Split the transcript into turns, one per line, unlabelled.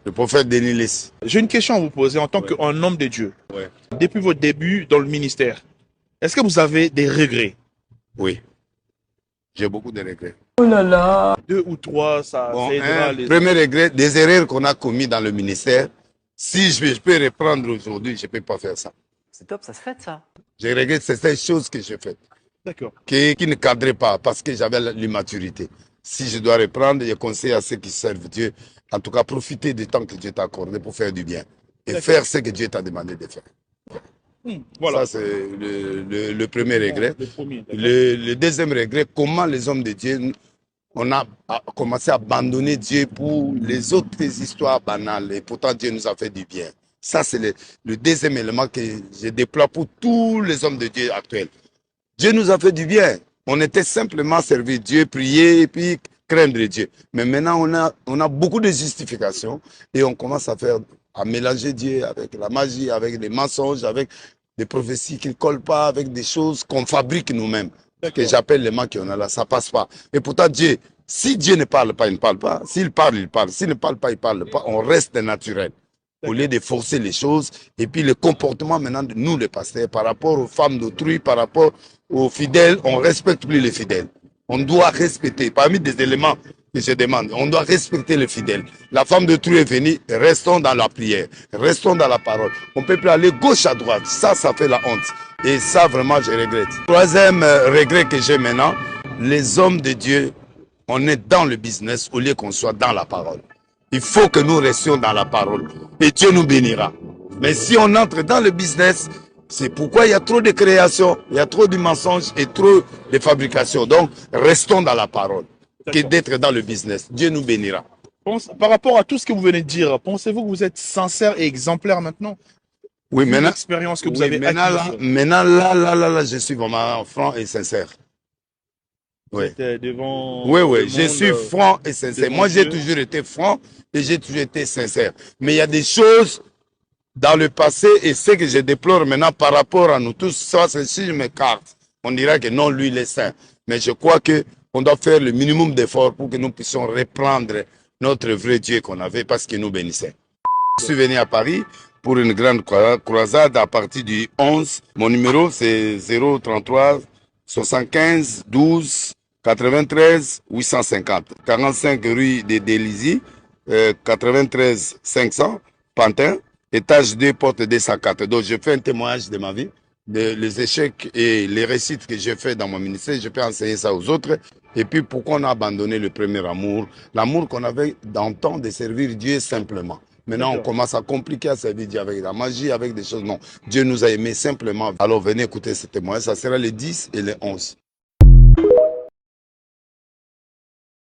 Le prophète Denis Lessi.
J'ai une question à vous poser en tant qu'un homme de Dieu.
Ouais.
Depuis votre début dans le ministère, est-ce que vous avez des regrets?
Oui, j'ai beaucoup de regrets.
Oh là là.
2 ou 3, ça aidera les...
Premier regret, des erreurs qu'on a commises dans le ministère. Si je peux reprendre aujourd'hui, je ne peux pas faire ça.
C'est top, ça se fait ça.
Je regrette certaines choses que j'ai faites,
D'accord.
qui ne cadraient pas parce que j'avais l'immaturité. Si je dois reprendre, je conseille à ceux qui servent Dieu, en tout cas, profiter du temps que Dieu t'a accordé pour faire du bien et faire ce que Dieu t'a demandé de faire.
Voilà.
Ça, c'est le premier regret. Le deuxième regret, comment les hommes de Dieu, on a commencé à abandonner Dieu pour les autres histoires banales. Et pourtant, Dieu nous a fait du bien. Ça, c'est le deuxième élément que je déploie pour tous les hommes de Dieu actuels. Dieu nous a fait du bien. On était simplement servir Dieu, prier et puis craindre Dieu. Mais maintenant, on a beaucoup de justifications et on commence à mélanger Dieu avec la magie, avec des mensonges, avec des prophéties qui ne collent pas, avec des choses qu'on fabrique nous-mêmes. Que j'appelle les mains qu'on a là, ça passe pas. Et pourtant, Dieu, si Dieu ne parle pas, il ne parle pas. S'il parle, il parle. S'il ne parle pas, il ne parle pas. On reste naturel. Au lieu de forcer les choses. Et puis le comportement maintenant de nous, les pasteurs, par rapport aux femmes d'autrui, par rapport aux fidèles, on ne respecte plus les fidèles. On doit respecter, parmi des éléments que je demande, on doit respecter les fidèles. La femme d'autrui est venue, restons dans la prière, restons dans la parole. On ne peut plus aller gauche à droite. Ça fait la honte. Et ça, vraiment, je regrette. Troisième regret que j'ai maintenant, les hommes de Dieu, on est dans le business au lieu qu'on soit dans la parole. Il faut que nous restions dans la parole et Dieu nous bénira. Mais si on entre dans le business, c'est pourquoi il y a trop de création, il y a trop de mensonges et trop de fabrication. Donc, restons dans la parole que d'être dans le business. Dieu nous bénira.
Par rapport à tout ce que vous venez de dire, pensez-vous que vous êtes sincère et exemplaire maintenant?
Oui, maintenant,
l'expérience que vous avez
maintenant, là, je suis vraiment franc et sincère. Oui. Oui, je suis franc et sincère. Moi, j'ai toujours été franc et j'ai toujours été sincère. Mais il y a des choses dans le passé et ce que je déplore maintenant par rapport à nous tous. Ça, c'est si je m'écarte, on dira que non, lui, il est saint. Mais je crois qu'on doit faire le minimum d'efforts pour que nous puissions reprendre notre vrai Dieu qu'on avait parce qu'il nous bénissait. Je suis venu à Paris pour une grande croisade à partir du 11. Mon numéro, c'est 033 75 12 93 850. 45 rue de Délizy, 93 500, Pantin, étage 2, porte 204. Donc, je fais un témoignage de ma vie, les échecs et les réussites que j'ai fait dans mon ministère. Je peux enseigner ça aux autres. Et puis, pourquoi on a abandonné le premier amour, l'amour qu'on avait dans le temps de servir Dieu simplement. Maintenant, on commence à compliquer à servir Dieu avec la magie, avec des choses. Non, Dieu nous a aimés simplement. Alors, venez écouter ce témoignage. Ça sera le 10 et le 11.